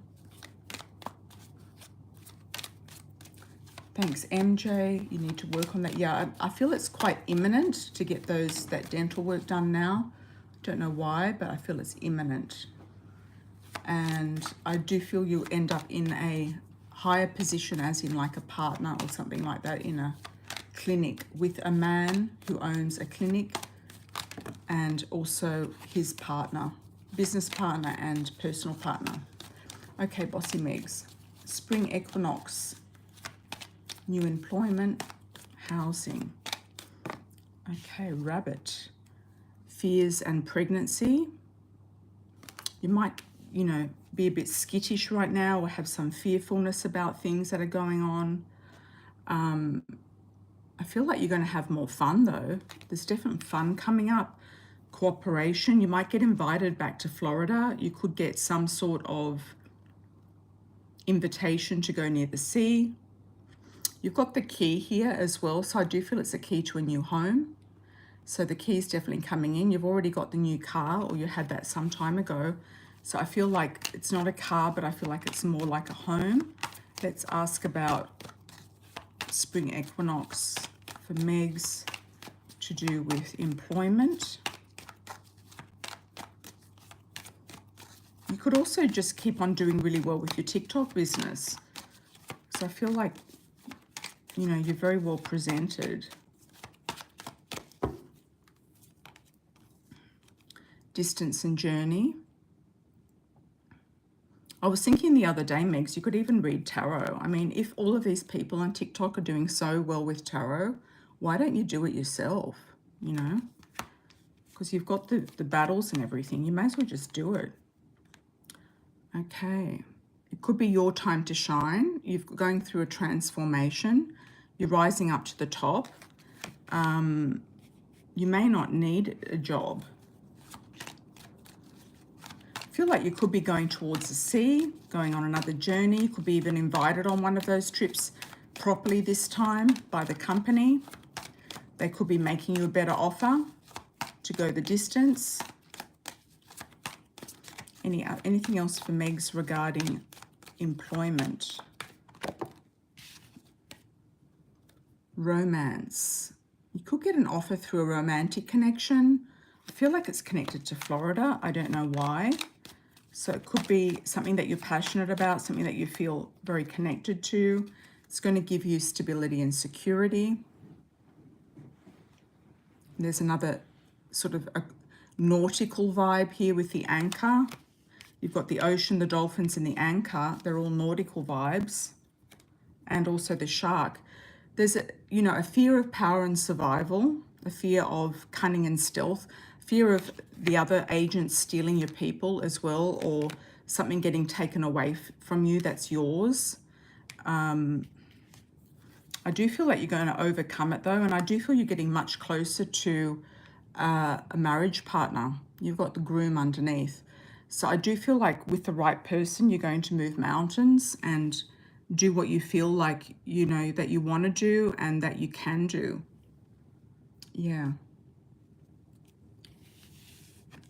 Thanks, MJ. You need to work on that. Yeah, I feel it's quite imminent to get that dental work done now. Don't know why, but I feel it's imminent. And I do feel you'll end up in a higher position, as in like a partner or something like that, in a clinic with a man who owns a clinic, and also his partner, business partner and personal partner. Okay, Bossy Megs. Spring equinox. New employment, housing. Okay, rabbit. Fears and pregnancy. You might, be a bit skittish right now or have some fearfulness about things that are going on. I feel like you're going to have more fun though. There's definitely fun coming up. Cooperation. You might get invited back to Florida. You could get some sort of invitation to go near the sea. You've got the key here as well, so I do feel it's a key to a new home. So the key is definitely coming in. You've already got the new car, or you had that some time ago. So I feel like it's not a car, but I feel like it's more like a home. Let's ask about spring equinox for Megs to do with employment. You could also just keep on doing really well with your TikTok business. So I feel like, you're very well presented. Distance and journey. I was thinking the other day, Megs, you could even read tarot. I mean, if all of these people on TikTok are doing so well with tarot, why don't you do it yourself, Because you've got the battles and everything. You may as well just do it. Okay. It could be your time to shine. You're going through a transformation. You're rising up to the top. You may not need a job. I feel like you could be going towards the sea, going on another journey. You could be even invited on one of those trips properly this time by the company. They could be making you a better offer to go the distance. Anything else for Megs regarding employment? Romance. You could get an offer through a romantic connection. I feel like it's connected to Florida. I don't know why. So it could be something that you're passionate about, something that you feel very connected to. It's going to give you stability and security. There's another sort of a nautical vibe here with the anchor. You've got the ocean, the dolphins, and the anchor. They're all nautical vibes. And also the shark. There's a fear of power and survival, a fear of cunning and stealth, fear of the other agents stealing your people as well, or something getting taken away from you that's yours. I do feel like you're going to overcome it though, and I do feel you're getting much closer to a marriage partner. You've got the groom underneath. So I do feel like with the right person, you're going to move mountains and do what you feel like, that you want to do and that you can do. Yeah.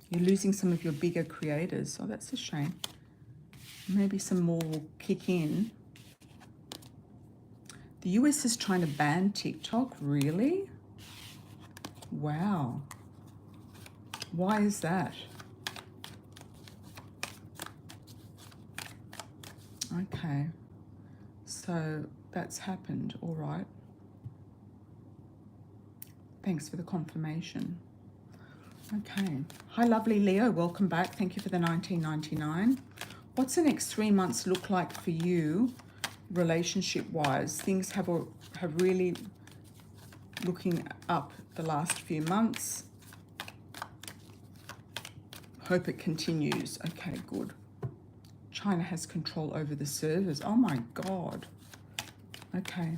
You're losing some of your bigger creators. Oh, that's a shame. Maybe some more will kick in. The US is trying to ban TikTok, really? Wow. Why is that? Okay. So that's happened, all right. Thanks for the confirmation. Okay. Hi, lovely Leo. Welcome back. Thank you for the 19.99. What's the next 3 months look like for you, relationship-wise? Things have really looking up the last few months. Hope it continues. Okay, good. China has control over the servers. Oh my God. Okay.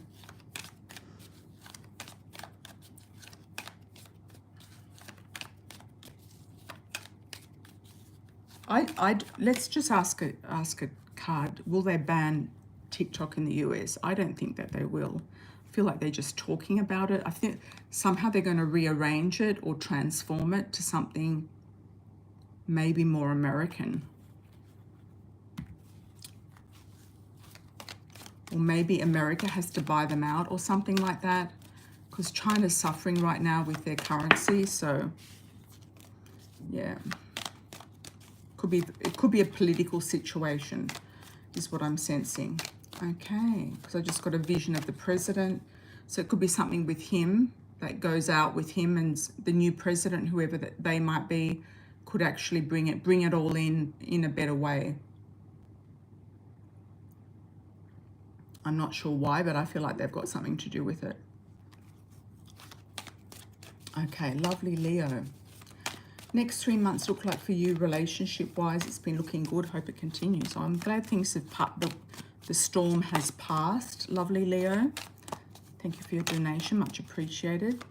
Let's just ask a card. Will they ban TikTok in the US? I don't think that they will. I feel like they're just talking about it. I think somehow they're going to rearrange it or transform it to something maybe more American. Or maybe America has to buy them out or something like that, because China's suffering right now with their currency. So yeah, it could be a political situation is what I'm sensing. Okay, because I just got a vision of the president. So it could be something with him that goes out with him, and the new president, whoever that they might be, could actually bring it all in a better way. I'm not sure why, but I feel like they've got something to do with it. Okay, lovely Leo. Next 3 months look like for you relationship-wise. It's been looking good. Hope it continues. I'm glad things have the storm has passed. Lovely Leo. Thank you for your donation. Much appreciated.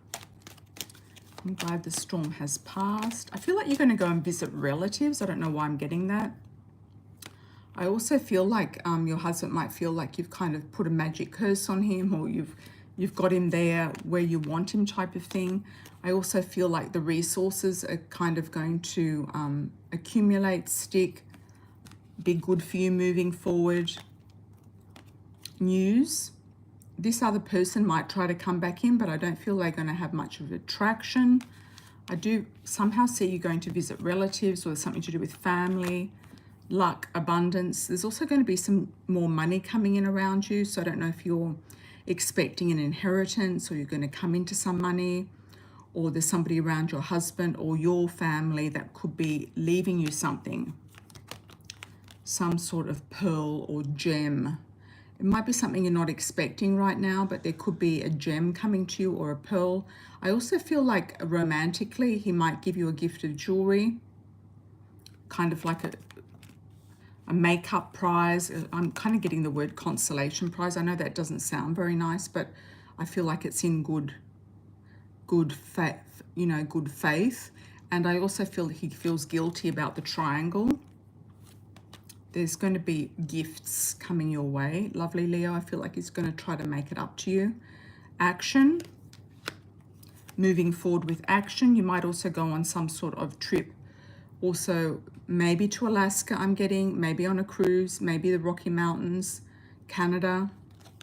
I'm glad the storm has passed. I feel like you're going to go and visit relatives. I don't know why I'm getting that. I also feel like your husband might feel like you've kind of put a magic curse on him, or you've got him there where you want him, type of thing. I also feel like the resources are kind of going to accumulate, stick, be good for you moving forward. News. This other person might try to come back in, but I don't feel they're going to have much of attraction. I do somehow see you going to visit relatives, or something to do with family, luck, abundance. There's also going to be some more money coming in around you. So I don't know if you're expecting an inheritance, or you're going to come into some money, or there's somebody around your husband or your family that could be leaving you something, some sort of pearl or gem. It might be something you're not expecting right now, but there could be a gem coming to you, or a pearl. I also feel like romantically, he might give you a gift of jewelry, kind of like a makeup prize. I'm kind of getting the word consolation prize. I know that doesn't sound very nice, but I feel like it's in good faith, good faith. And I also feel he feels guilty about the triangle. There's going to be gifts coming your way. Lovely Leo. I feel like he's going to try to make it up to you. Action. Moving forward with action. You might also go on some sort of trip. Also, maybe to Alaska, I'm getting. Maybe on a cruise. Maybe the Rocky Mountains. Canada.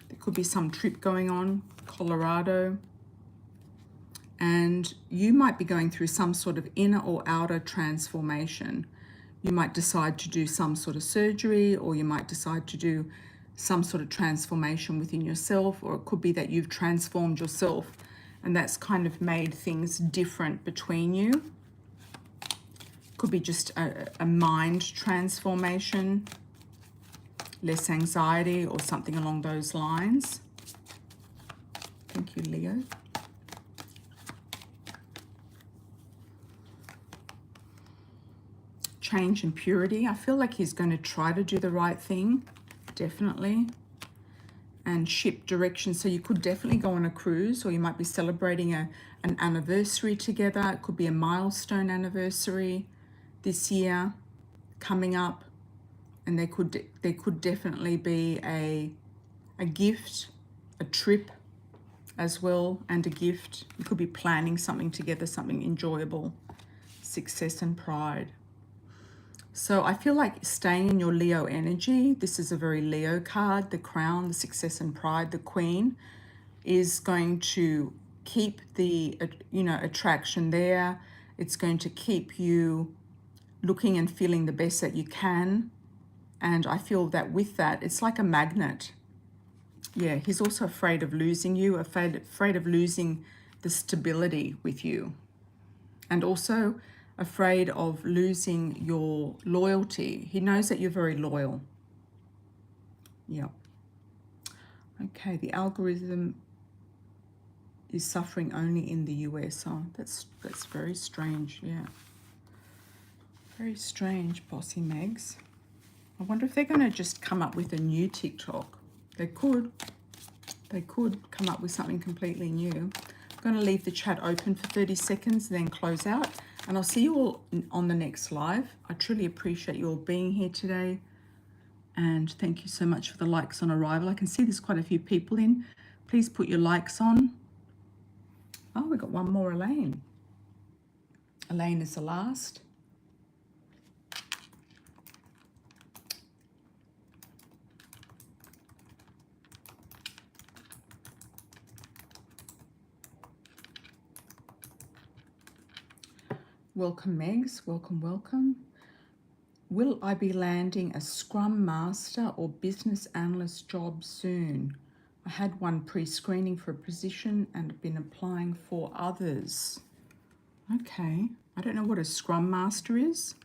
There could be some trip going on. Colorado. And you might be going through some sort of inner or outer transformation. You might decide to do some sort of surgery, or you might decide to do some sort of transformation within yourself, or it could be that you've transformed yourself and that's kind of made things different between you. Could be just a mind transformation, less anxiety, or something along those lines. Thank you, Leo. Change and purity. I feel like he's going to try to do the right thing, definitely. And ship direction. So you could definitely go on a cruise, or you might be celebrating an anniversary together. It could be a milestone anniversary this year coming up, and there could definitely be a gift, a trip as well, and a gift. You could be planning something together, something enjoyable, success and pride. So I feel like staying in your Leo energy. This is a very Leo card. The crown, the success and pride, the queen is going to keep the, attraction there. It's going to keep you looking and feeling the best that you can. And I feel that with that, it's like a magnet. Yeah, he's also afraid of losing you, afraid of losing the stability with you. And also afraid of losing your loyalty. He knows that you're very loyal. Yeah. Okay, the algorithm is suffering only in the US. Oh, that's very strange, yeah. Very strange, Bossy Megs. I wonder if they're going to just come up with a new TikTok. They could. They could come up with something completely new. I'm going to leave the chat open for 30 seconds, then close out. And I'll see you all on the next live. I truly appreciate you all being here today. And thank you so much for the likes on arrival. I can see there's quite a few people in. Please put your likes on. Oh, we've got one more Elaine. Elaine is the last. Welcome, Megs. Welcome, welcome. Will I be landing a Scrum Master or Business Analyst job soon? I had one pre-screening for a position and have been applying for others. Okay. I don't know what a Scrum Master is.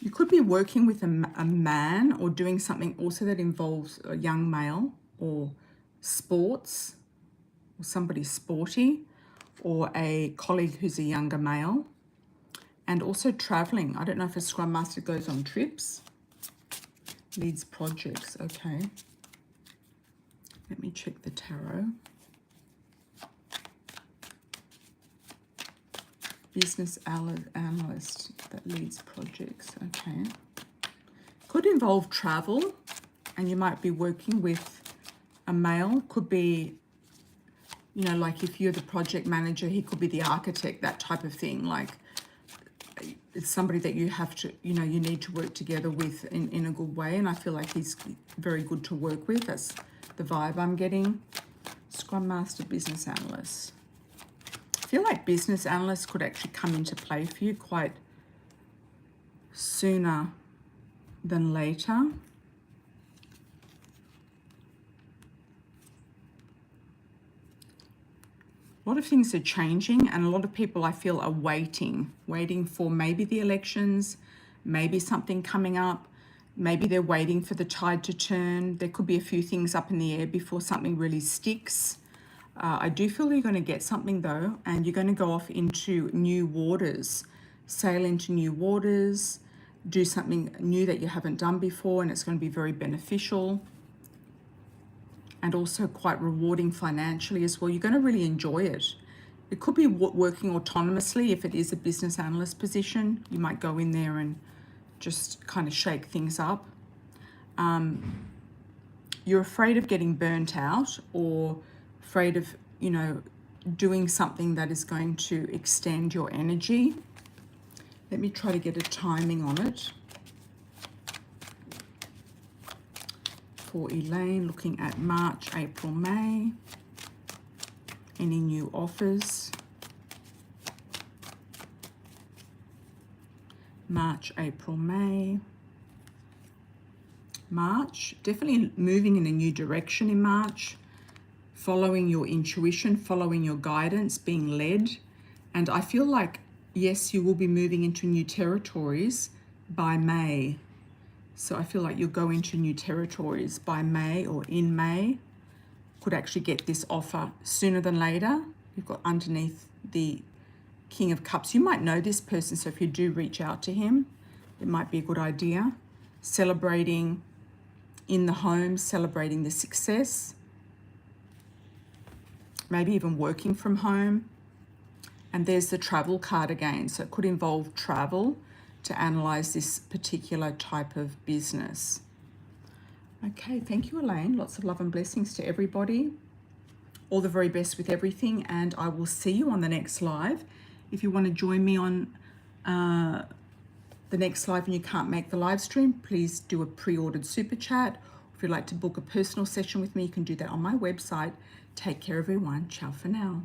You could be working with a man or doing something also that involves a young male or sports or somebody sporty or a colleague who's a younger male. And also traveling. I don't know if a Scrum Master goes on trips. Leads projects. Okay. Let me check the tarot. Business analyst that leads projects. Okay. Could involve travel, and you might be working with a male. Could be, you know, like if you're the project manager, he could be the architect, that type of thing. Like it's somebody that you have to, you know, you need to work together with in a good way. And I feel like he's very good to work with. That's the vibe I'm getting. Scrum Master, business analyst. I feel like business analysts could actually come into play for you quite sooner than later. A lot of things are changing, and a lot of people I feel are waiting for maybe the elections, maybe something coming up, maybe they're waiting for the tide to turn. There could be a few things up in the air before something really sticks. I do feel you're going to get something though, and you're going to go off into new waters, sail into new waters, do something new that you haven't done before, and it's going to be very beneficial and also quite rewarding financially as well. You're going to really enjoy it. It could be working autonomously. If it is a business analyst position, you might go in there and just kind of shake things up. You're afraid of getting burnt out, or afraid of, you know, doing something that is going to extend your energy. Let me try to get a timing on it. For Elaine, looking at March, April, May. Any new offers? March, April, May. March, definitely moving in a new direction in March. Following your intuition, following your guidance, being led. And I feel like, yes, you will be moving into new territories by May. So I feel like you'll go into new territories by May or in May. Could actually get this offer sooner than later. You've got underneath the King of Cups. You might know this person, so if you do reach out to him, it might be a good idea. Celebrating in the home, celebrating the success. Maybe even working from home. And there's the travel card again. So it could involve travel to analyze this particular type of business. Okay, thank you, Elaine. Lots of love and blessings to everybody. All the very best with everything, and I will see you on the next live. If you want to join me on the next live and you can't make the live stream, please do a pre-ordered super chat. If you'd like to book a personal session with me, you can do that on my website. Take care, everyone. Ciao for now.